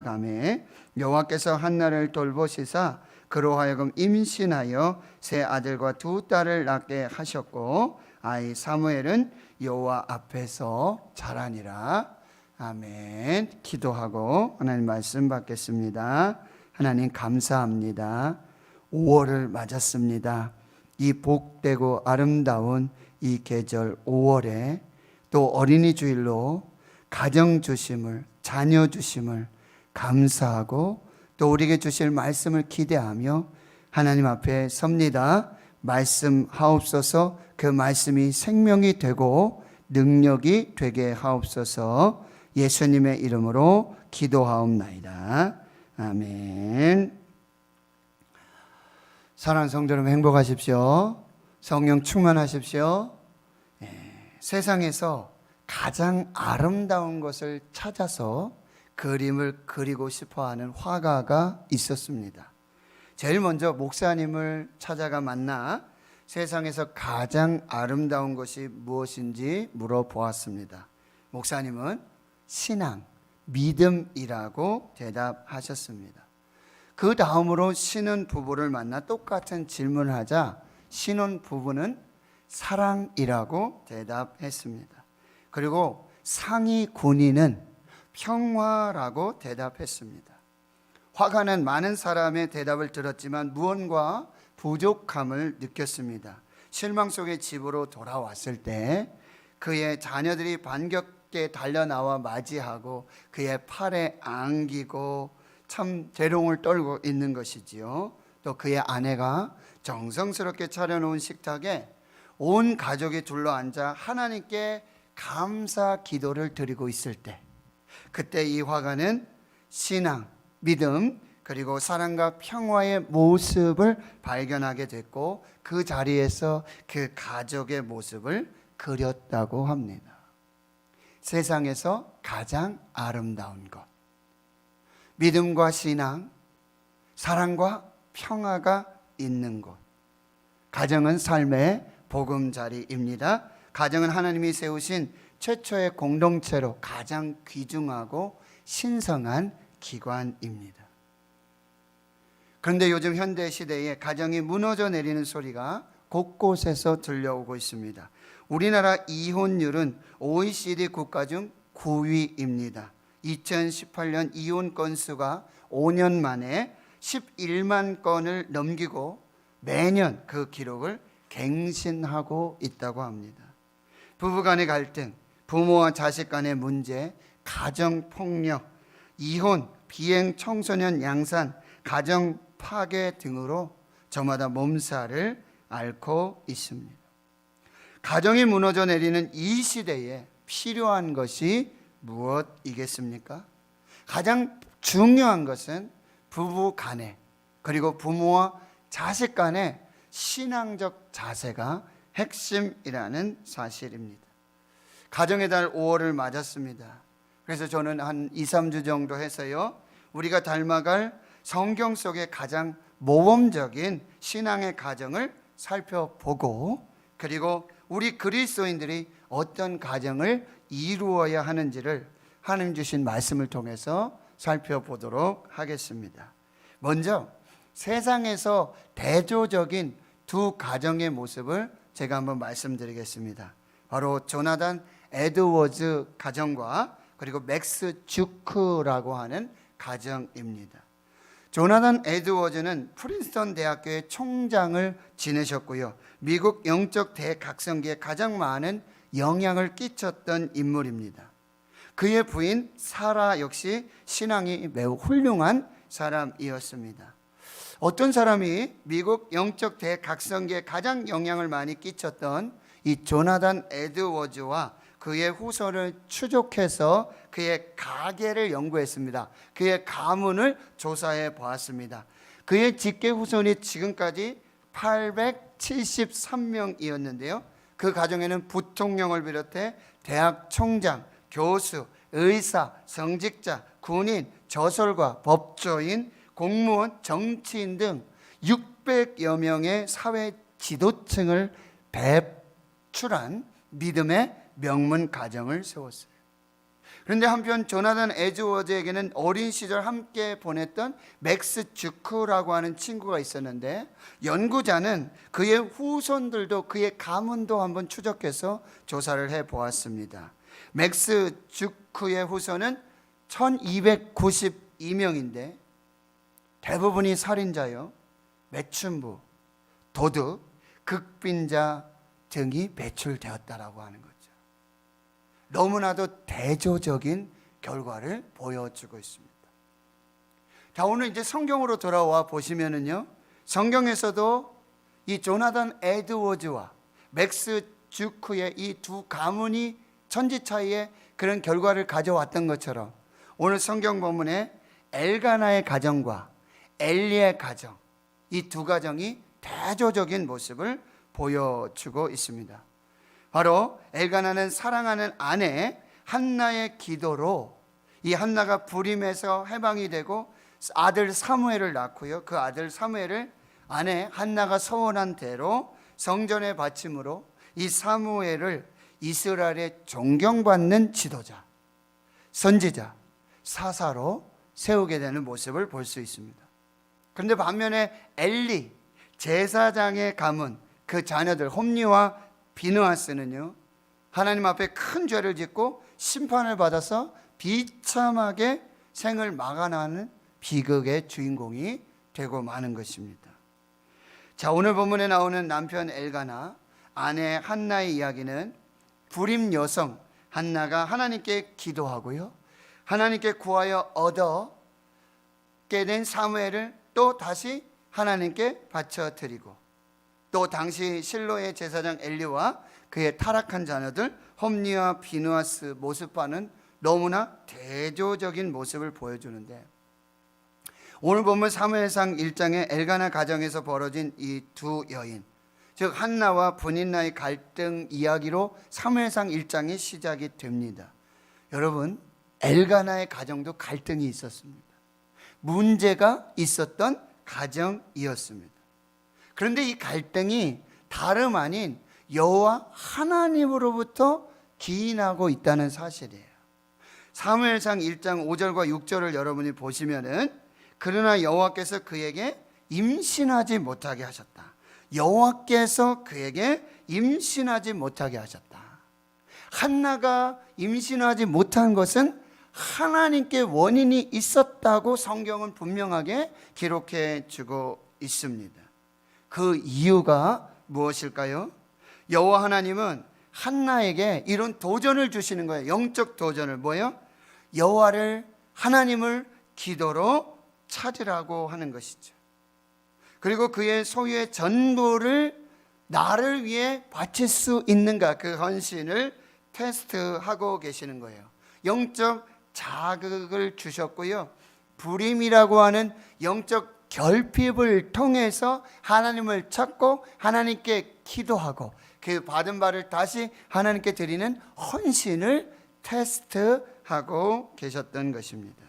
가매 여호와께서 한나를 돌보시사 그로 하여금 임신하여 세 아들과 두 딸을 낳게 하셨고 아이 사무엘은 여호와 앞에서 자라니라. 아멘. 기도하고 하나님 말씀 받겠습니다. 하나님 감사합니다. 5월을 맞았습니다. 이 복되고 아름다운 이 계절 5월에 또 어린이 주일로 가정 주심을, 자녀 주심을 감사하고 또 우리에게 주실 말씀을 기대하며 하나님 앞에 섭니다. 말씀하옵소서. 그 말씀이 생명이 되고 능력이 되게 하옵소서. 예수님의 이름으로 기도하옵나이다. 아멘. 사랑하는 성도 여러분, 행복하십시오. 성령 충만하십시오. 세상에서 가장 아름다운 것을 찾아서 그림을 그리고 싶어하는 화가가 있었습니다. 제일 먼저 목사님을 찾아가 만나 세상에서 가장 아름다운 것이 무엇인지 물어보았습니다. 목사님은 신앙, 믿음이라고 대답하셨습니다. 그 다음으로 신혼 부부를 만나 똑같은 질문을 하자 신혼 부부는 사랑이라고 대답했습니다. 그리고 상위 군인은 평화라고 대답했습니다. 화가는 많은 사람의 대답을 들었지만 무언가 부족함을 느꼈습니다. 실망 속의 집으로 돌아왔을 때 그의 자녀들이 반갑게 달려나와 맞이하고 그의 팔에 안기고 참 재롱을 떨고 있는 것이지요. 또 그의 아내가 정성스럽게 차려놓은 식탁에 온 가족이 둘러앉아 하나님께 감사 기도를 드리고 있을 때, 그때 이 화가는 신앙, 믿음, 그리고 사랑과 평화의 모습을 발견하게 됐고 그 자리에서 그 가족의 모습을 그렸다고 합니다. 세상에서 가장 아름다운 것, 믿음과 신앙, 사랑과 평화가 있는 곳. 가정은 삶의 보금자리입니다. 가정은 하나님이 세우신 최초의 공동체로 가장 귀중하고 신성한 기관입니다. 그런데 요즘 현대 시대에 가정이 무너져 내리는 소리가 곳곳에서 들려오고 있습니다. 우리나라 이혼율은 OECD 국가 중 9위입니다. 2018년 이혼 건수가 5년 만에 11만 건을 넘기고 매년 그 기록을 갱신하고 있다고 합니다. 부부 간의 갈등, 부모와 자식 간의 문제, 가정폭력, 이혼, 비행 청소년 양산, 가정 파괴 등으로 저마다 몸살을 앓고 있습니다. 가정이 무너져 내리는 이 시대에 필요한 것이 무엇이겠습니까? 가장 중요한 것은 부부 간에 그리고 부모와 자식 간의 신앙적 자세가 핵심이라는 사실입니다. 가정의 달 5월을 맞았습니다. 그래서 저는 한 2, 3주 정도 해서요, 우리가 닮아갈 성경 속의 가장 모범적인 신앙의 가정을 살펴보고 그리고 우리 그리스도인들이 어떤 가정을 이루어야 하는지를 하나님 주신 말씀을 통해서 살펴보도록 하겠습니다. 먼저 세상에서 대조적인 두 가정의 모습을 제가 한번 말씀드리겠습니다. 바로 조나단 에드워즈 가정과 그리고 맥스 주크라고 하는 가정입니다. 조나단 에드워즈는 프린스턴 대학교의 총장을 지내셨고요, 미국 영적 대각성기에 가장 많은 영향을 끼쳤던 인물입니다. 그의 부인 사라 역시 신앙이 매우 훌륭한 사람이었습니다. 어떤 사람이 미국 영적 대각성기에 가장 영향을 많이 끼쳤던 이 조나단 에드워즈와 그의 후손을 추적해서 그의 가계를 연구했습니다. 그의 가문을 조사해 보았습니다. 그의 직계 후손이 지금까지 873명이었는데요. 그 가정에는 부통령을 비롯해 대학 총장, 교수, 의사, 성직자, 군인, 저설가, 법조인, 공무원, 정치인 등 600여 명의 사회 지도층을 배출한 믿음의 명문 가정을 세웠어요. 그런데 한편 조나단 에드워즈에게는 어린 시절 함께 보냈던 맥스 주크라고 하는 친구가 있었는데, 연구자는 그의 후손들도 그의 가문도 한번 추적해서 조사를 해보았습니다. 맥스 주크의 후손은 1292명인데 대부분이 살인자요, 매춘부, 도둑, 극빈자 등이 배출되었다라고 하는 거죠. 너무나도 대조적인 결과를 보여주고 있습니다. 자, 오늘 이제 성경으로 돌아와 보시면은요, 성경에서도 이 조나단 에드워즈와 맥스 주크의 이 두 가문이 천지 차이에 그런 결과를 가져왔던 것처럼, 오늘 성경 본문에 엘가나의 가정과 엘리의 가정, 이 두 가정이 대조적인 모습을 보여주고 있습니다. 바로 엘가나는 사랑하는 아내 한나의 기도로 이 한나가 불임에서 해방이 되고 아들 사무엘을 낳고요, 그 아들 사무엘을 아내 한나가 서원한 대로 성전에 바침으로 이 사무엘을 이스라엘의 존경받는 지도자, 선지자, 사사로 세우게 되는 모습을 볼 수 있습니다. 그런데 반면에 엘리 제사장의 가문, 그 자녀들 홈리와 비느하스는요, 하나님 앞에 큰 죄를 짓고 심판을 받아서 비참하게 생을 마감하는 비극의 주인공이 되고 마는 것입니다. 자, 오늘 본문에 나오는 남편 엘가나, 아내 한나의 이야기는 불임 여성 한나가 하나님께 기도하고요, 하나님께 구하여 얻게 된 사무엘을 또 다시 하나님께 바쳐드리고, 또 당시 실로의 제사장 엘리와 그의 타락한 자녀들 홈리와 비느하스 모습과는 너무나 대조적인 모습을 보여주는데, 오늘 보면 사무엘상 1장에 엘가나 가정에서 벌어진 이 두 여인, 즉 한나와 분인나의 갈등 이야기로 사무엘상 1장이 시작이 됩니다. 여러분, 엘가나의 가정도 갈등이 있었습니다. 문제가 있었던 가정이었습니다. 그런데 이 갈등이 다름 아닌 여호와 하나님으로부터 기인하고 있다는 사실이에요. 사무엘상 1장 5절과 6절을 여러분이 보시면은, 그러나 여호와께서 그에게 임신하지 못하게 하셨다. 여호와께서 그에게 임신하지 못하게 하셨다. 한나가 임신하지 못한 것은 하나님께 원인이 있었다고 성경은 분명하게 기록해 주고 있습니다. 그 이유가 무엇일까요? 여호와 하나님은 한나에게 이런 도전을 주시는 거예요. 영적 도전을. 뭐예요? 여호와를, 하나님을 기도로 찾으라고 하는 것이죠. 그리고 그의 소유의 전부를 나를 위해 바칠 수 있는가, 그 헌신을 테스트하고 계시는 거예요. 영적 자극을 주셨고요, 불임이라고 하는 영적 결핍을 통해서 하나님을 찾고 하나님께 기도하고 그 받은 바를 다시 하나님께 드리는 헌신을 테스트하고 계셨던 것입니다.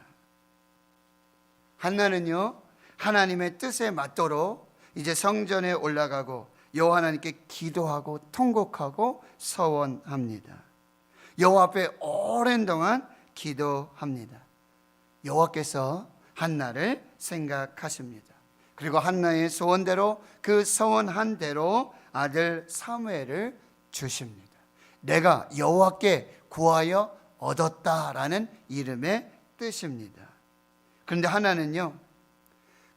한나는요, 하나님의 뜻에 맞도록 이제 성전에 올라가고 여호와 하나님께 기도하고 통곡하고 서원합니다. 여호와 앞에 오랜 동안 기도합니다. 여호와께서 한나를 생각하십니다. 그리고 한나의 소원대로, 그 서원한 대로 아들 사무엘을 주십니다. 내가 여호와께 구하여 얻었다라는 이름의 뜻입니다. 그런데 하나는요,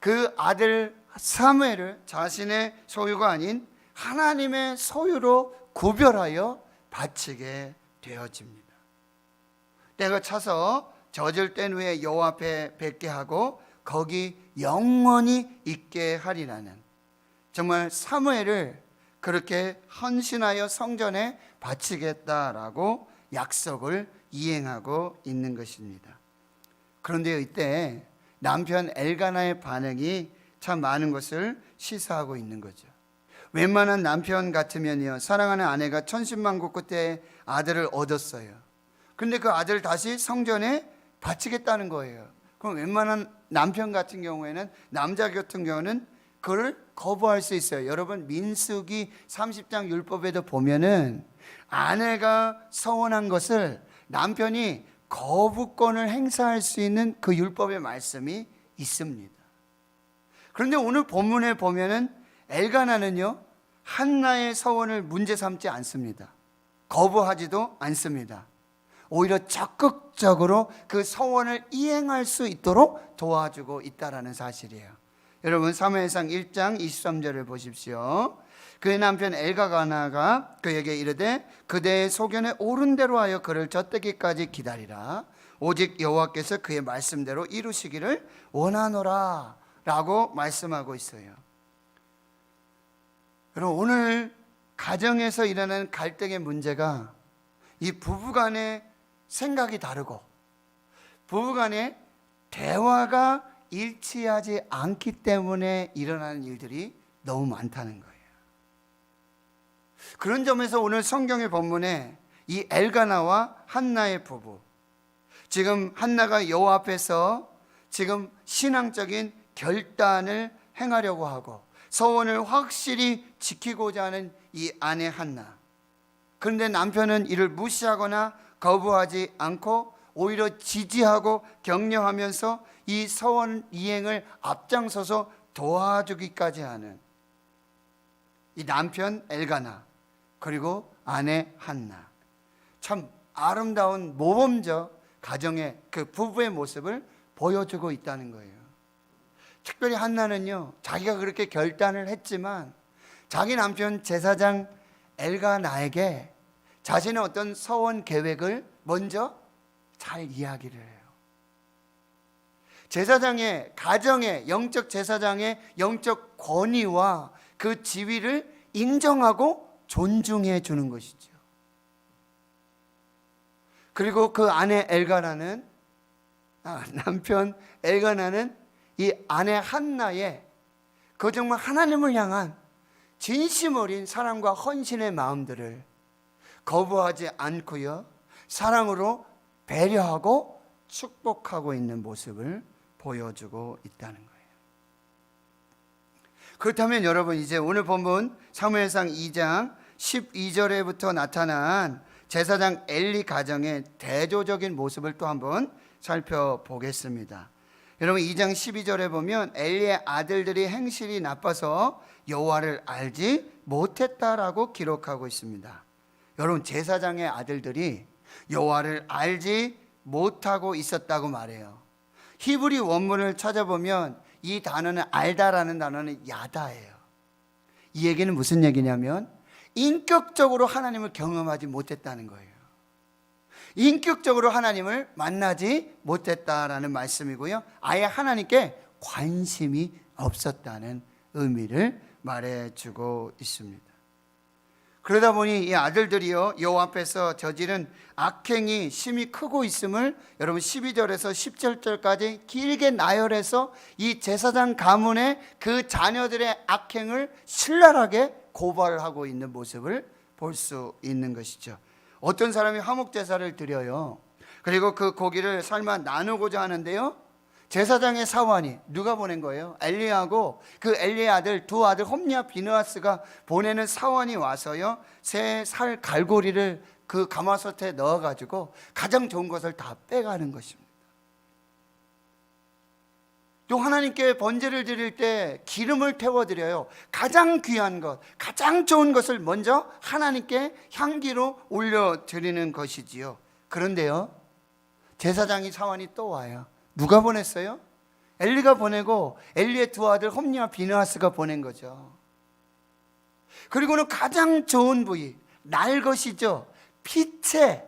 그 아들 사무엘을 자신의 소유가 아닌 하나님의 소유로 구별하여 바치게 되어집니다. 때가 차서 젖을 뗀 후에 여호와 앞에 뵙게 하고 거기 영원히 있게 하리라는, 정말 사무엘을 그렇게 헌신하여 성전에 바치겠다라고 약속을 이행하고 있는 것입니다. 그런데 이때 남편 엘가나의 반응이 참 많은 것을 시사하고 있는 거죠. 웬만한 남편 같으면요, 사랑하는 아내가 천신만고 끝에 아들을 얻었어요. 그런데 그 아들을 다시 성전에 바치겠다는 거예요. 그럼 웬만한 남편 같은 경우에는, 남자 같은 경우는 그걸 거부할 수 있어요. 여러분, 민수기 30장 율법에도 보면은 아내가 서원한 것을 남편이 거부권을 행사할 수 있는 그 율법의 말씀이 있습니다. 그런데 오늘 본문에 보면은 엘가나는요, 한나의 서원을 문제 삼지 않습니다. 거부하지도 않습니다. 오히려 적극적으로 그 서원을 이행할 수 있도록 도와주고 있다라는 사실이에요. 여러분 사무엘상 1장 23절을 보십시오. 그의 남편 엘가나가 그에게 이르되 그대의 소견에 옳은 대로 하여 그를 젖되기까지 기다리라. 오직 여호와께서 그의 말씀대로 이루시기를 원하노라 라고 말씀하고 있어요. 여러분 오늘 가정에서 일어나는 갈등의 문제가 이 부부간의 생각이 다르고 부부간의 대화가 일치하지 않기 때문에 일어나는 일들이 너무 많다는 거예요. 그런 점에서 오늘 성경의 본문에 이 엘가나와 한나의 부부, 지금 한나가 여호와 앞에서 지금 신앙적인 결단을 행하려고 하고 서원을 확실히 지키고자 하는 이 아내 한나, 그런데 남편은 이를 무시하거나 거부하지 않고 오히려 지지하고 격려하면서 이 서원 이행을 앞장서서 도와주기까지 하는 이 남편 엘가나 그리고 아내 한나, 참 아름다운 모범적 가정의 그 부부의 모습을 보여주고 있다는 거예요. 특별히 한나는요, 자기가 그렇게 결단을 했지만 자기 남편 제사장 엘가나에게 자신의 어떤 서원 계획을 먼저 잘 이야기를 해요. 제사장의, 가정의, 영적 제사장의 영적 권위와 그 지위를 인정하고 존중해 주는 것이죠. 그리고 그 아내 엘가나는, 남편 엘가나는 이 아내 한나의 그 정말 하나님을 향한 진심 어린 사랑과 헌신의 마음들을 거부하지 않고요, 사랑으로 배려하고 축복하고 있는 모습을 보여주고 있다는 거예요. 그렇다면 여러분, 이제 오늘 본문 사무엘상 2장 12절에부터 나타난 제사장 엘리 가정의 대조적인 모습을 또 한번 살펴보겠습니다. 여러분 2장 12절에 보면 엘리의 아들들이 행실이 나빠서 여호와를 알지 못했다라고 기록하고 있습니다. 여러분 제사장의 아들들이 여호와를 알지 못하고 있었다고 말해요. 히브리 원문을 찾아보면 이 단어는 알다라는 단어는 야다예요. 이 얘기는 무슨 얘기냐면 인격적으로 하나님을 경험하지 못했다는 거예요. 인격적으로 하나님을 만나지 못했다라는 말씀이고요, 아예 하나님께 관심이 없었다는 의미를 말해주고 있습니다. 그러다 보니 이 아들들이요, 여호와 앞에서 저지른 악행이 심히 크고 있음을 여러분 12절에서 17절까지 길게 나열해서 이 제사장 가문의 그 자녀들의 악행을 신랄하게 고발하고 있는 모습을 볼 수 있는 것이죠. 어떤 사람이 화목 제사를 드려요. 그리고 그 고기를 삶아 나누고자 하는데요, 제사장의 사환이 누가 보낸 거예요? 엘리하고 그 엘리의 아들 두 아들 홈리와 비느하스가 보내는 사환이 와서요, 새 살 갈고리를 그 가마솥에 넣어가지고 가장 좋은 것을 다 빼가는 것입니다. 또 하나님께 번제를 드릴 때 기름을 태워드려요. 가장 귀한 것, 가장 좋은 것을 먼저 하나님께 향기로 올려드리는 것이지요. 그런데요, 제사장이 사환이 또 와요. 누가 보냈어요? 엘리가 보내고 엘리의 두 아들 홈리와 비느하스가 보낸 거죠. 그리고는 가장 좋은 부위, 날 것이죠. 피채,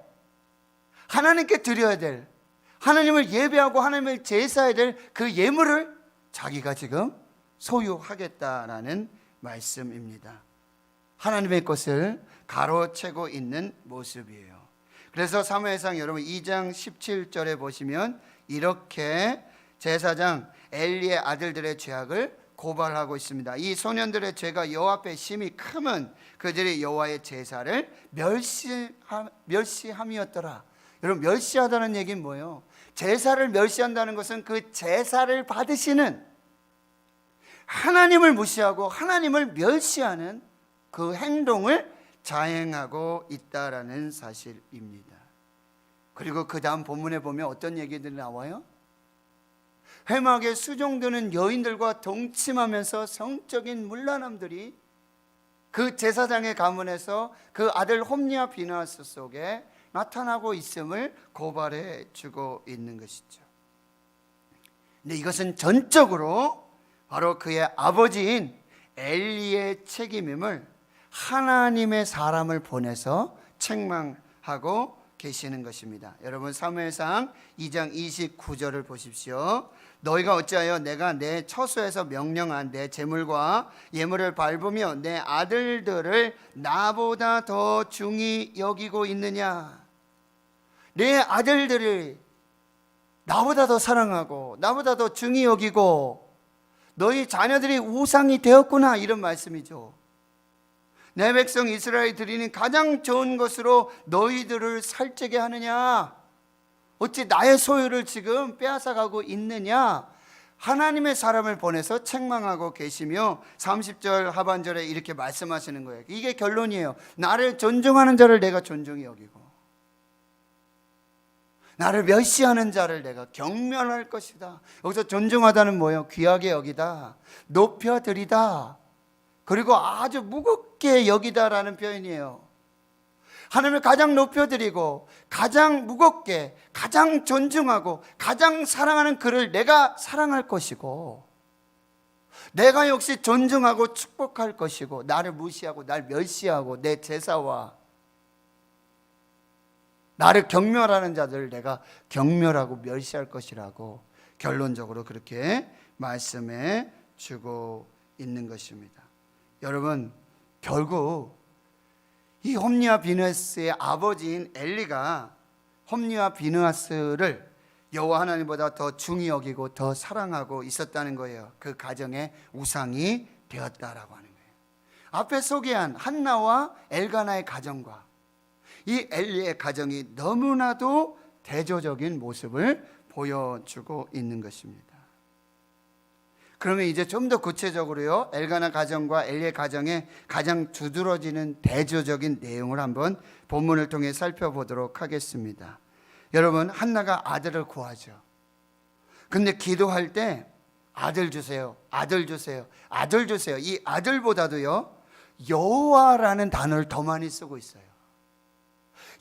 하나님께 드려야 될, 하나님을 예배하고 하나님을 제사해야 될 그 예물을 자기가 지금 소유하겠다라는 말씀입니다. 하나님의 것을 가로채고 있는 모습이에요. 그래서 사무엘상 여러분 2장 17절에 보시면 이렇게 제사장 엘리의 아들들의 죄악을 고발하고 있습니다. 이 소년들의 죄가 여호와 앞에 심히 크면 그들이 여호와의 제사를 멸시함이었더라. 여러분 멸시하다는 얘기는 뭐예요? 제사를 멸시한다는 것은 그 제사를 받으시는 하나님을 무시하고 하나님을 멸시하는 그 행동을 자행하고 있다라는 사실입니다. 그리고 그 다음 본문에 보면 어떤 얘기들이 나와요? 회막에 수종드는 여인들과 동침하면서 성적인 문란함들이 그 제사장의 가문에서 그 아들 홈리와 비느하스 속에 나타나고 있음을 고발해 주고 있는 것이죠. 근데 이것은 전적으로 바로 그의 아버지인 엘리의 책임임을 하나님의 사람을 보내서 책망하고 계시는 것입니다. 여러분 사무엘상 2장 29절을 보십시오. 너희가 어찌하여 내가 내 처소에서 명령한 내 재물과 예물을 밟으며 내 아들들을 나보다 더 중히 여기고 있느냐? 내 아들들을 나보다 더 사랑하고 나보다 더 중히 여기고 너희 자녀들이 우상이 되었구나, 이런 말씀이죠. 내 백성 이스라엘이 드리는 가장 좋은 것으로 너희들을 살찌게 하느냐? 어찌 나의 소유를 지금 빼앗아가고 있느냐? 하나님의 사람을 보내서 책망하고 계시며 30절 하반절에 이렇게 말씀하시는 거예요. 이게 결론이에요. 나를 존중하는 자를 내가 존중히 여기고 나를 멸시하는 자를 내가 경멸할 것이다. 여기서 존중하다는 뭐예요? 귀하게 여기다, 높여드리다, 그리고 아주 무겁게 여기다라는 표현이에요. 하나님을 가장 높여드리고 가장 무겁게, 가장 존중하고 가장 사랑하는 그를 내가 사랑할 것이고, 내가 역시 존중하고 축복할 것이고, 나를 무시하고 날 멸시하고 내 제사와 나를 경멸하는 자들을 내가 경멸하고 멸시할 것이라고 결론적으로 그렇게 말씀해 주고 있는 것입니다. 여러분, 결국 이 홈리와 비느하스의 아버지인 엘리가 홈리와 비느하스를 여호와 하나님보다 더 중히 여기고 더 사랑하고 있었다는 거예요. 그 가정의 우상이 되었다라고 하는 거예요. 앞에 소개한 한나와 엘가나의 가정과 이 엘리의 가정이 너무나도 대조적인 모습을 보여주고 있는 것입니다. 그러면 이제 좀 더 구체적으로요, 엘가나 가정과 엘리의 가정의 가장 두드러지는 대조적인 내용을 한번 본문을 통해 살펴보도록 하겠습니다. 여러분, 한나가 아들을 구하죠. 근데 기도할 때 아들 주세요, 아들 주세요, 아들 주세요. 이 아들보다도요, 여호와라는 단어를 더 많이 쓰고 있어요.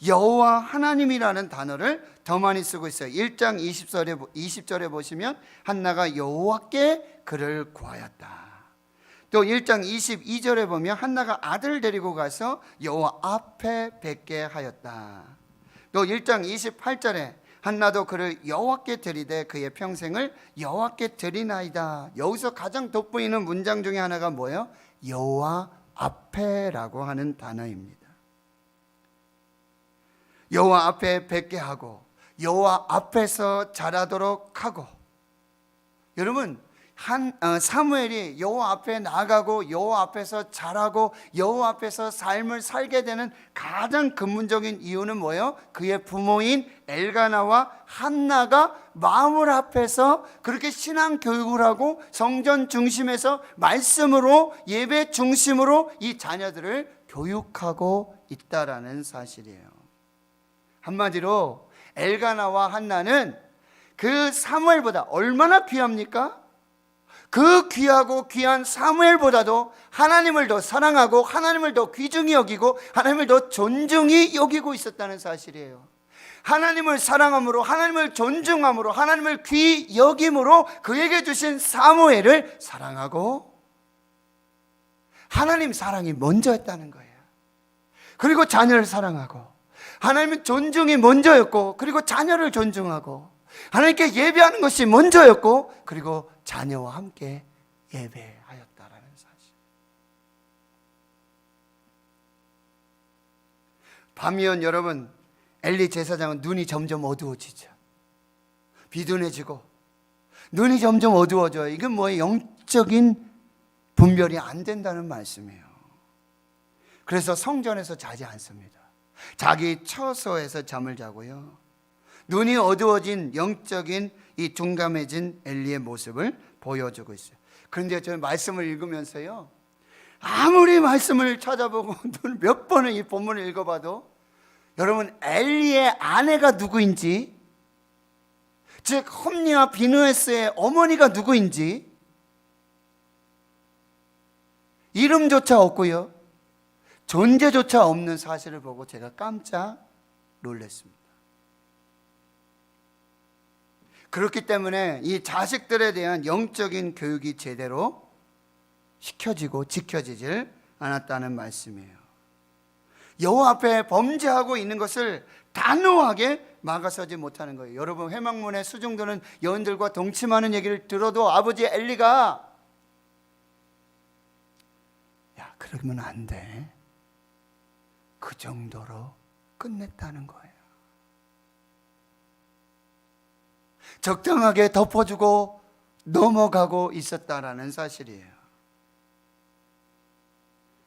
여호와 하나님이라는 단어를 더 많이 쓰고 있어요. 1장 20절에 보시면 한나가 여호와께 그를 구하였다. 또 1장 22절에 보면 한나가 아들을 데리고 가서 여호와 앞에 뵙게 하였다. 또 1장 28절에 한나도 그를 여호와께 드리되 그의 평생을 여호와께 드리나이다. 여기서 가장 돋보이는 문장 중에 하나가 뭐예요? 여호와 앞에라고 하는 단어입니다. 여호와 앞에 뵙게 하고 여호와 앞에서 자라도록 하고, 여러분, 사무엘이 여호와 앞에 나가고 여호와 앞에서 자라고 여호와 앞에서 삶을 살게 되는 가장 근본적인 이유는 뭐예요? 그의 부모인 엘가나와 한나가 마물 앞에서 그렇게 신앙 교육을 하고 성전 중심에서 말씀으로 예배 중심으로 이 자녀들을 교육하고 있다라는 사실이에요. 한마디로 엘가나와 한나는 그 사무엘보다 얼마나 귀합니까? 그 귀하고 귀한 사무엘보다도 하나님을 더 사랑하고 하나님을 더 귀중히 여기고 하나님을 더 존중히 여기고 있었다는 사실이에요. 하나님을 사랑함으로, 하나님을 존중함으로, 하나님을 귀 여김으로 그에게 주신 사무엘을 사랑하고 하나님 사랑이 먼저였다는 거예요. 그리고 자녀를 사랑하고 하나님의 존중이 먼저였고, 그리고 자녀를 존중하고 하나님께 예배하는 것이 먼저였고, 그리고 자녀와 함께 예배하였다라는 사실. 밤이면 여러분, 엘리 제사장은 눈이 점점 어두워지죠. 비둔해지고 눈이 점점 어두워져요. 이건 뭐예요? 영적인 분별이 안 된다는 말씀이에요. 그래서 성전에서 자지 않습니다. 자기 처소에서 잠을 자고요. 눈이 어두워진 영적인 이 둔감해진 엘리의 모습을 보여주고 있어요. 그런데 저는 말씀을 읽으면서요, 아무리 말씀을 찾아보고 몇 번을 이 본문을 읽어봐도 여러분, 엘리의 아내가 누구인지, 즉 홈리와 비느하스의 어머니가 누구인지 이름조차 없고요, 존재조차 없는 사실을 보고 제가 깜짝 놀랐습니다. 그렇기 때문에 이 자식들에 대한 영적인 교육이 제대로 시켜지고 지켜지질 않았다는 말씀이에요. 여호와 앞에 범죄하고 있는 것을 단호하게 막아서지 못하는 거예요. 여러분, 회막문에 수중도는 여인들과 동침하는 얘기를 들어도 아버지 엘리가 야, 그러면 안 돼, 그 정도로 끝냈다는 거예요. 적당하게 덮어주고 넘어가고 있었다라는 사실이에요.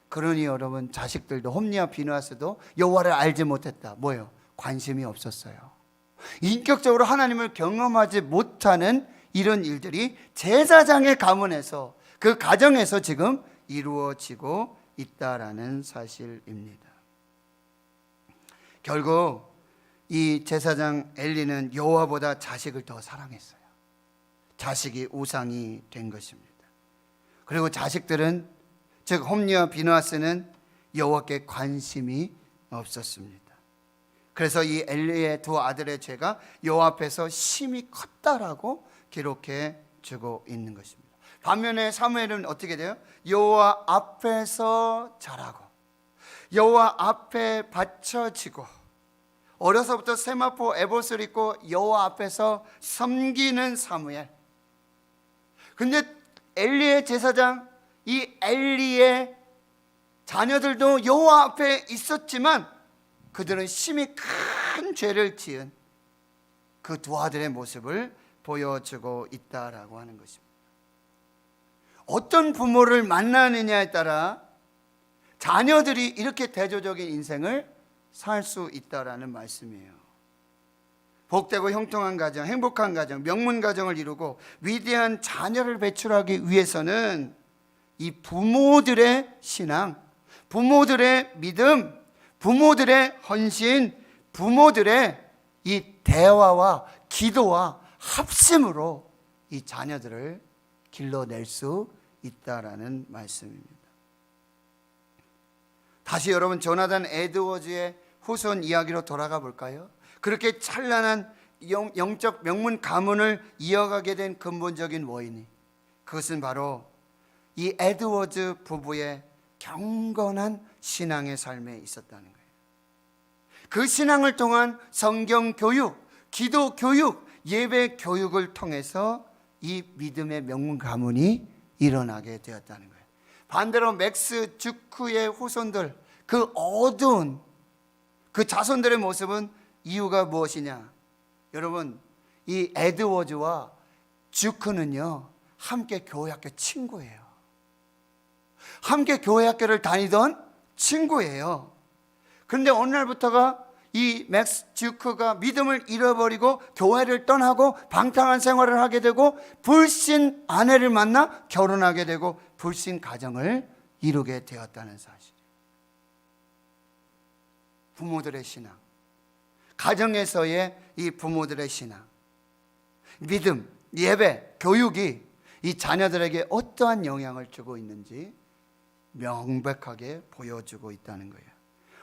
그러니 여러분, 자식들도 홈리와 비느하스도 여호와를 알지 못했다. 뭐예요? 관심이 없었어요. 인격적으로 하나님을 경험하지 못하는 이런 일들이 제사장의 가문에서, 그 가정에서 지금 이루어지고 있다라는 사실입니다. 결국 이 제사장 엘리는 여호와보다 자식을 더 사랑했어요. 자식이 우상이 된 것입니다. 그리고 자식들은, 즉 홈리와 비느하스는 여호와께 관심이 없었습니다. 그래서 이 엘리의 두 아들의 죄가 여호와 앞에서 심히 컸다라고 기록해 주고 있는 것입니다. 반면에 사무엘은 어떻게 돼요? 여호와 앞에서 자라고 여호와 앞에 바쳐지고 어려서부터 세마포 에봇을 입고 여호와 앞에서 섬기는 사무엘. 근데 엘리의 제사장, 이 엘리의 자녀들도 여호와 앞에 있었지만 그들은 심히 큰 죄를 지은 그 두 아들의 모습을 보여주고 있다라고 하는 것입니다. 어떤 부모를 만나느냐에 따라 자녀들이 이렇게 대조적인 인생을 살 수 있다라는 말씀이에요. 복되고 형통한 가정, 행복한 가정, 명문 가정을 이루고 위대한 자녀를 배출하기 위해서는 이 부모들의 신앙, 부모들의 믿음, 부모들의 헌신, 부모들의 이 대화와 기도와 합심으로 이 자녀들을 길러낼 수 있다라는 말씀입니다. 다시 여러분, 조나단 에드워즈의 후손 이야기로 돌아가 볼까요? 그렇게 찬란한 영적 명문 가문을 이어가게 된 근본적인 원인이, 그것은 바로 이 에드워즈 부부의 경건한 신앙의 삶에 있었다는 거예요. 그 신앙을 통한 성경 교육, 기도 교육, 예배 교육을 통해서 이 믿음의 명문 가문이 일어나게 되었다는 거예요. 반대로 맥스 주크의 후손들, 그 어두운 그 자손들의 모습은 이유가 무엇이냐? 여러분, 이 에드워즈와 주크는요, 함께 교회학교 친구예요. 함께 교회학교를 다니던 친구예요. 그런데 어느 날부터가 이 맥스 주크가 믿음을 잃어버리고 교회를 떠나고 방탕한 생활을 하게 되고 불신 아내를 만나 결혼하게 되고 불신 가정을 이루게 되었다는 사실. 부모들의 신앙, 가정에서의 이 부모들의 신앙, 믿음, 예배, 교육이 이 자녀들에게 어떠한 영향을 주고 있는지 명백하게 보여주고 있다는 거예요.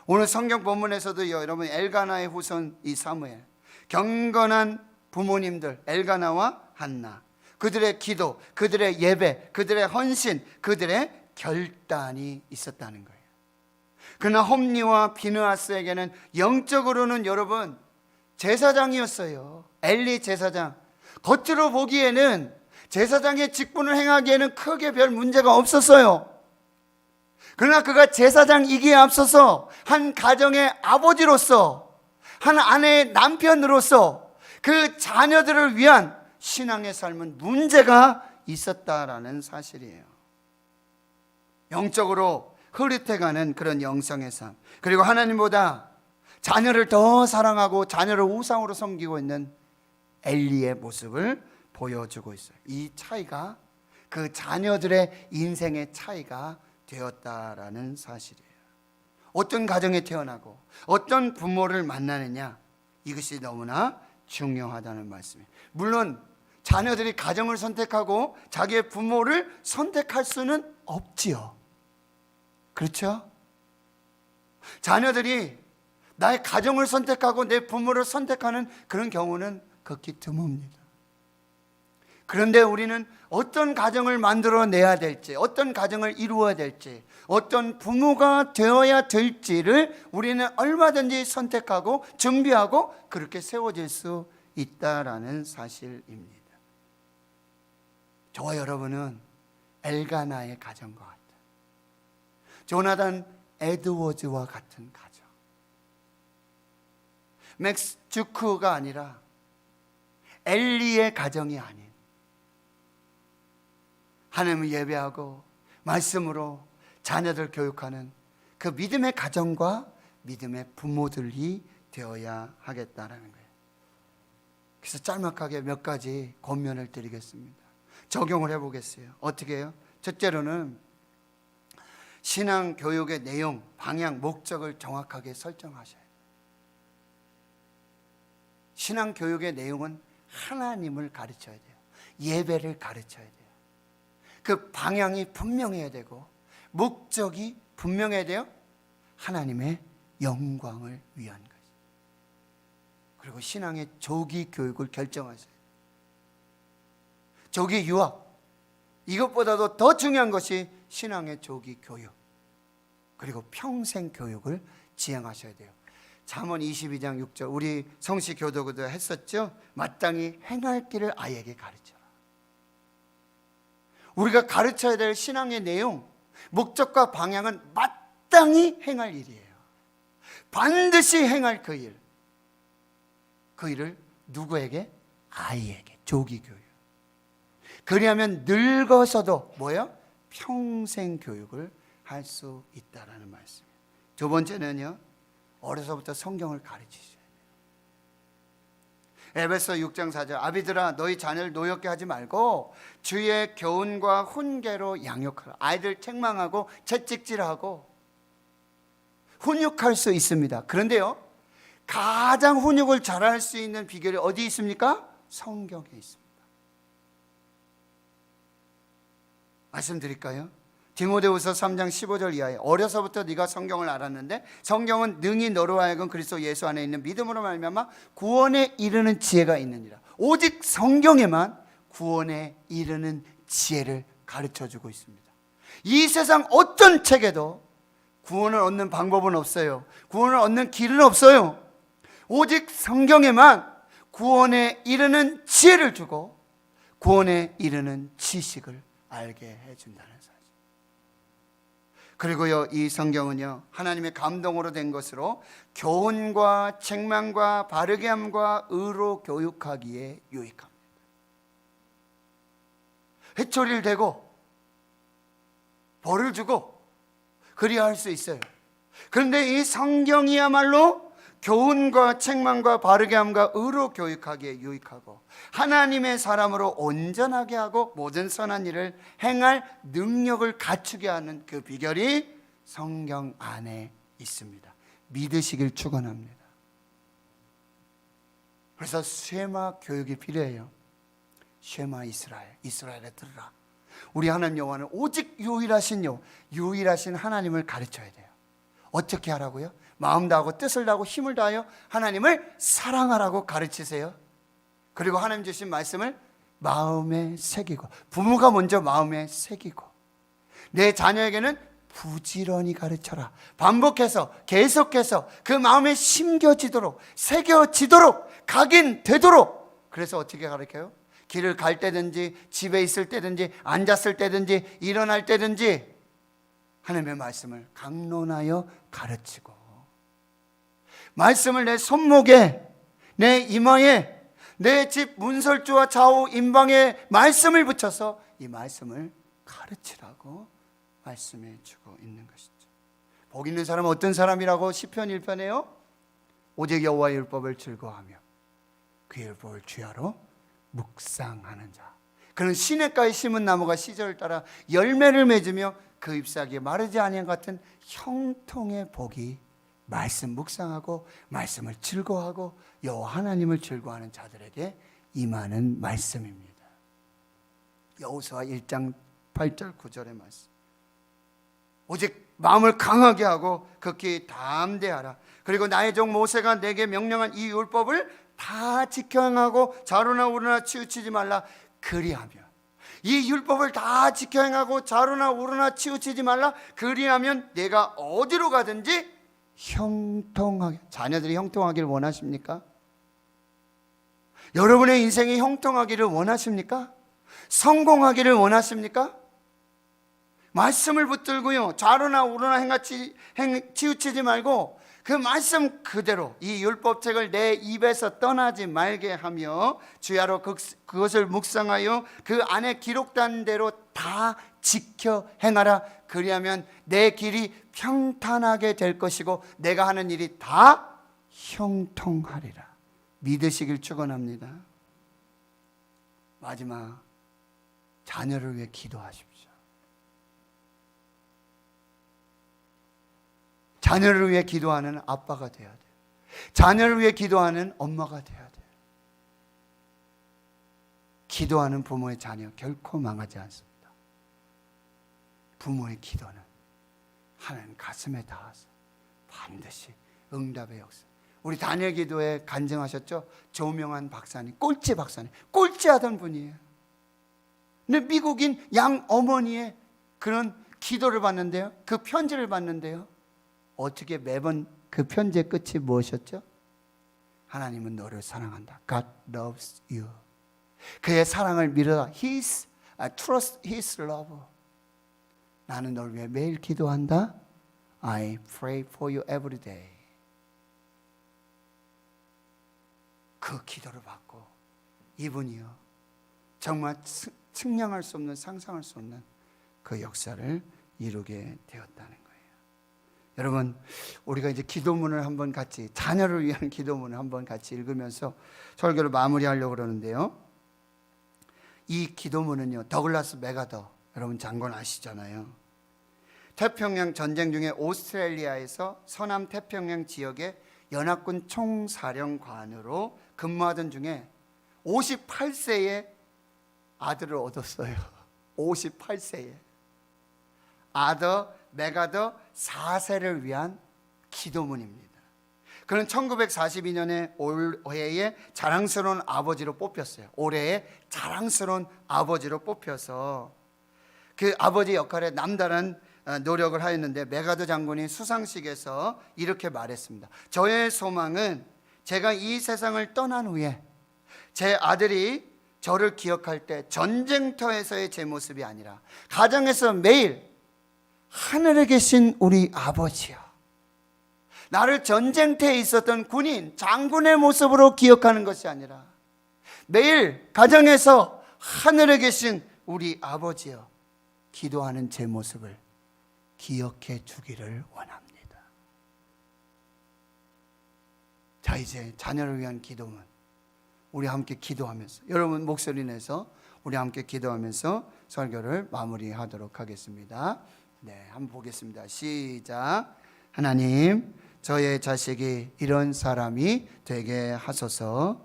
오늘 성경 본문에서도 여러분, 엘가나의 후손 이 사무엘, 경건한 부모님들 엘가나와 한나, 그들의 기도, 그들의 예배, 그들의 헌신, 그들의 결단이 있었다는 거예요. 그러나 홈리와 비느하스에게는 영적으로는 여러분 제사장이었어요. 엘리 제사장. 겉으로 보기에는 제사장의 직분을 행하기에는 크게 별 문제가 없었어요. 그러나 그가 제사장이기에 앞서서 한 가정의 아버지로서, 한 아내의 남편으로서 그 자녀들을 위한 신앙의 삶은 문제가 있었다라는 사실이에요. 영적으로 흐릿해가는 그런 영성의 삶, 그리고 하나님보다 자녀를 더 사랑하고 자녀를 우상으로 섬기고 있는 엘리의 모습을 보여주고 있어요. 이 차이가 그 자녀들의 인생의 차이가 되었다라는 사실이에요. 어떤 가정에 태어나고 어떤 부모를 만나느냐, 이것이 너무나 중요하다는 말씀이에요. 물론 자녀들이 가정을 선택하고 자기의 부모를 선택할 수는 없지요. 그렇죠? 자녀들이 나의 가정을 선택하고 내 부모를 선택하는 그런 경우는 극히 드뭅니다. 그런데 우리는 어떤 가정을 만들어내야 될지, 어떤 가정을 이루어야 될지, 어떤 부모가 되어야 될지를 우리는 얼마든지 선택하고 준비하고 그렇게 세워질 수 있다라는 사실입니다. 저와 여러분은 엘가나의 가정과 같아요. 조나단 에드워즈와 같은 가정. 맥스 주크가 아니라 엘리의 가정이 아닌, 하나님을 예배하고 말씀으로 자녀들 교육하는 그 믿음의 가정과 믿음의 부모들이 되어야 하겠다라는 거예요. 그래서 짤막하게 몇 가지 권면을 드리겠습니다. 적용을 해보겠어요. 어떻게 해요? 첫째로는 신앙 교육의 내용, 방향, 목적을 정확하게 설정하셔야 돼요. 신앙 교육의 내용은 하나님을 가르쳐야 돼요. 예배를 가르쳐야 돼요. 그 방향이 분명해야 되고 목적이 분명해야 돼요. 하나님의 영광을 위한 것이. 그리고 신앙의 조기 교육을 결정하셔야 돼요. 조기 유학, 이것보다도 더 중요한 것이 신앙의 조기 교육, 그리고 평생 교육을 지향하셔야 돼요. 잠언 22장 6절, 우리 성시 교도구도 했었죠. 마땅히 행할 길을 아이에게 가르쳐라. 우리가 가르쳐야 될 신앙의 내용, 목적과 방향은 마땅히 행할 일이에요. 반드시 행할 그 일, 그 일을 누구에게? 아이에게, 조기 교육. 그리하면 늙어서도 뭐예요? 평생 교육을 할 수 있다라는 말씀이에요. 두 번째는요, 어려서부터 성경을 가르치셔야 돼요. 에베소 6장 4절, 아비들아 너희 자녀를 노엽게 하지 말고 주의 교훈과 훈계로 양육하라. 아이들 책망하고 채찍질하고 훈육할 수 있습니다. 그런데요, 가장 훈육을 잘할 수 있는 비결이 어디 있습니까? 성경에 있습니다. 말씀드릴까요? 디모데후서 3장 15절 이하에, 어려서부터 네가 성경을 알았는데 성경은 능히 너로 하여금 그리스도 예수 안에 있는 믿음으로 말미암아 구원에 이르는 지혜가 있느니라. 오직 성경에만 구원에 이르는 지혜를 가르쳐주고 있습니다. 이 세상 어떤 책에도 구원을 얻는 방법은 없어요. 구원을 얻는 길은 없어요. 오직 성경에만 구원에 이르는 지혜를 주고 구원에 이르는 지식을 알게 해준다는 사실. 그리고요, 이 성경은요, 하나님의 감동으로 된 것으로 교훈과 책망과 바르게 함과 의로 교육하기에 유익합니다. 회초리를 대고 벌을 주고 그리야 할 수 있어요. 그런데 이 성경이야말로 교훈과 책망과 바르게 함과 의로 교육하기에 유익하고 하나님의 사람으로 온전하게 하고 모든 선한 일을 행할 능력을 갖추게 하는 그 비결이 성경 안에 있습니다. 믿으시길 축원합니다. 그래서 쉐마 교육이 필요해요. 쉐마 이스라엘, 이스라엘에 들으라. 우리 하나님 여호와는 오직 유일하신 하나님을 가르쳐야 돼요. 어떻게 하라고요? 마음 다하고 뜻을 다하고 힘을 다하여 하나님을 사랑하라고 가르치세요. 그리고 하나님 주신 말씀을 마음에 새기고, 부모가 먼저 마음에 새기고, 내 자녀에게는 부지런히 가르쳐라. 반복해서 계속해서 그 마음에 심겨지도록, 새겨지도록, 각인되도록. 그래서 어떻게 가르쳐요? 길을 갈 때든지 집에 있을 때든지 앉았을 때든지 일어날 때든지 하나님의 말씀을 강론하여 가르치고, 말씀을 내 손목에, 내 이마에, 내 집 문설주와 좌우 임방에 말씀을 붙여서 이 말씀을 가르치라고 말씀해 주고 있는 것이죠. 복 있는 사람은 어떤 사람이라고 시편 1편에요? 오직 여호와의 율법을 즐거워하며 그의 율법을 주야로 묵상하는 자. 그는 시냇가에 심은 나무가 시절을 따라 열매를 맺으며 그 잎사귀에 마르지 아니한 같은 형통의 복이 말씀 묵상하고 말씀을 즐거워하고 여호와 하나님을 즐거워하는 자들에게 임하는 말씀입니다. 여호수아 1장 8절 9절의 말씀. 오직 마음을 강하게 하고 극히 담대하라. 그리고 나의 종 모세가 내게 명령한 이 율법을 다 지켜 행하고 좌로나 우로나 치우치지 말라. 그리하면, 이 율법을 다 지켜 행하고 좌로나 우로나 치우치지 말라. 그리하면 내가 어디로 가든지 형통하게. 자녀들이 형통하기를 원하십니까? 여러분의 인생이 형통하기를 원하십니까? 성공하기를 원하십니까? 말씀을 붙들고요, 좌로나 우로나 치우치지 말고 그 말씀 그대로 이 율법책을 내 입에서 떠나지 말게 하며 주야로 그것을 묵상하여 그 안에 기록된 대로 다 지켜 행하라. 그리하면 내 길이 평탄하게 될 것이고 내가 하는 일이 다 형통하리라. 믿으시길 축원합니다. 마지막, 자녀를 위해 기도하십시오. 자녀를 위해 기도하는 아빠가 되어야 돼요. 자녀를 위해 기도하는 엄마가 되어야 돼요. 기도하는 부모의 자녀 결코 망하지 않습니다. 부모의 기도는 하나님 가슴에 닿아서 반드시 응답의 역사. 우리 다니엘 기도에 간증하셨죠? 조명한 박사님, 꼴찌 박사님, 꼴찌하던 분이에요. 근데 미국인 양 어머니의 그런 기도를 받는데요, 그 편지를 받는데요, 어떻게 매번 그 편지의 끝이 무엇이었죠? 하나님은 너를 사랑한다. God loves you. 그의 사랑을 믿어라. Trust His love. 나는 너를 위해 매일 기도한다. I pray for you every day. 그 기도를 받고 이분이요, 정말 측량할 수 없는, 상상할 수 없는 그 역사를 이루게 되었다는 거예요. 여러분, 우리가 이제 기도문을 한번 같이, 자녀를 위한 기도문을 한번 같이 읽으면서 설교를 마무리하려고 그러는데요, 이 기도문은요, 더글라스 맥아더, 여러분 장관 아시잖아요. 태평양 전쟁 중에 오스트레일리아에서 서남 태평양 지역의 연합군 총사령관으로 근무하던 중에 58세에 아들을 얻었어요. 58세에 아더 맥아더 4세를 위한 기도문입니다. 그는 1942년에 올해의 자랑스러운 아버지로 뽑혔어요. 올해의 자랑스러운 아버지로 뽑혀서 그 아버지 역할에 남다른 노력을 하였는데, 맥아더 장군이 수상식에서 이렇게 말했습니다. 저의 소망은 제가 이 세상을 떠난 후에 제 아들이 저를 기억할 때 전쟁터에서의 제 모습이 아니라 가정에서 매일 하늘에 계신 우리 아버지요, 나를 전쟁터에 있었던 군인, 장군의 모습으로 기억하는 것이 아니라 매일 가정에서 하늘에 계신 우리 아버지요, 기도하는 제 모습을 기억해 주기를 원합니다. 자, 이제 자녀를 위한 기도문, 우리 함께 기도하면서, 여러분 목소리 내서 우리 함께 기도하면서 설교를 마무리하도록 하겠습니다. 네, 한번 보겠습니다. 시작. 하나님, 저의 자식이 이런 사람이 되게 하소서.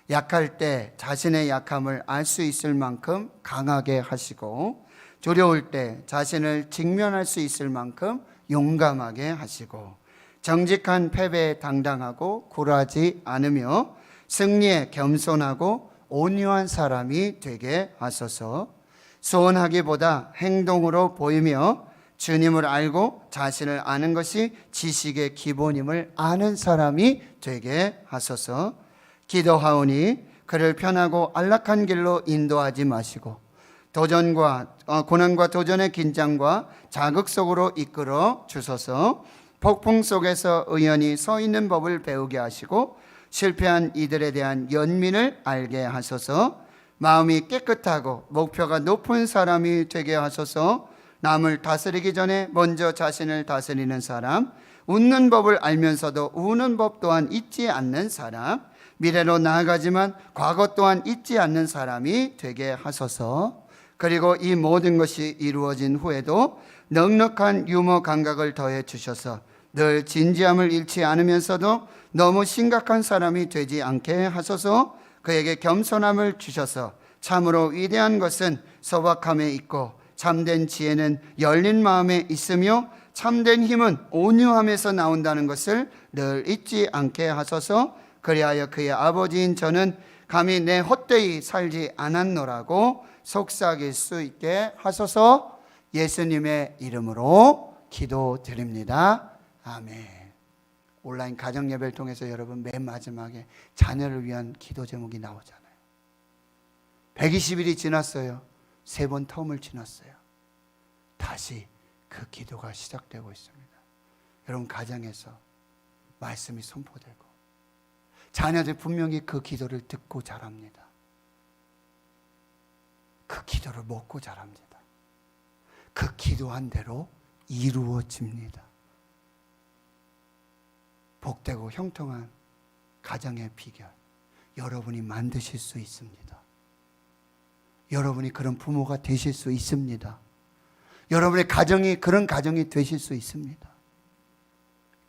약할 때 자신의 약함을 알 수 있을 만큼 강하게 하시고, 두려울 때 자신을 직면할 수 있을 만큼 용감하게 하시고, 정직한 패배에 당당하고 굴하지 않으며 승리에 겸손하고 온유한 사람이 되게 하소서. 소원하기보다 행동으로 보이며 주님을 알고 자신을 아는 것이 지식의 기본임을 아는 사람이 되게 하소서. 기도하오니 그를 편하고 안락한 길로 인도하지 마시고 고난과 도전의 긴장과 자극 속으로 이끌어 주소서. 폭풍 속에서 의연히 서 있는 법을 배우게 하시고 실패한 이들에 대한 연민을 알게 하소서. 마음이 깨끗하고 목표가 높은 사람이 되게 하소서. 남을 다스리기 전에 먼저 자신을 다스리는 사람, 웃는 법을 알면서도 우는 법 또한 잊지 않는 사람, 미래로 나아가지만 과거 또한 잊지 않는 사람이 되게 하소서. 그리고 이 모든 것이 이루어진 후에도 넉넉한 유머 감각을 더해 주셔서 늘 진지함을 잃지 않으면서도 너무 심각한 사람이 되지 않게 하소서. 그에게 겸손함을 주셔서 참으로 위대한 것은 소박함에 있고 참된 지혜는 열린 마음에 있으며 참된 힘은 온유함에서 나온다는 것을 늘 잊지 않게 하소서. 그리하여 그의 아버지인 저는 감히 내 헛되이 살지 않았노라고 속삭일 수 있게 하소서. 예수님의 이름으로 기도드립니다. 아멘. 온라인 가정 예배를 통해서 여러분 맨 마지막에 자녀를 위한 기도 제목이 나오잖아요. 120일이 지났어요. 3번 텀을 지났어요. 다시 그 기도가 시작되고 있습니다. 여러분 가정에서 말씀이 선포되고 자녀들 분명히 그 기도를 듣고 자랍니다. 그 기도를 먹고 자랍니다. 그 기도한 대로 이루어집니다. 복되고 형통한 가정의 비결 여러분이 만드실 수 있습니다. 여러분이 그런 부모가 되실 수 있습니다. 여러분의 가정이 그런 가정이 되실 수 있습니다.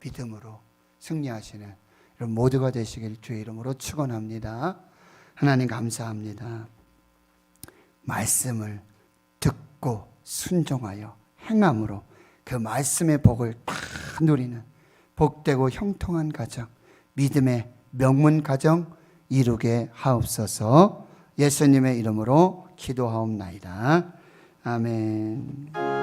믿음으로 승리하시는 여러분 모두가 되시길 주의 이름으로 축원합니다. 하나님 감사합니다. 말씀을 듣고 순종하여 행함으로 그 말씀의 복을 다 누리는 복되고 형통한 가정, 믿음의 명문 가정 이루게 하옵소서. 예수님의 이름으로 기도하옵나이다. 아멘.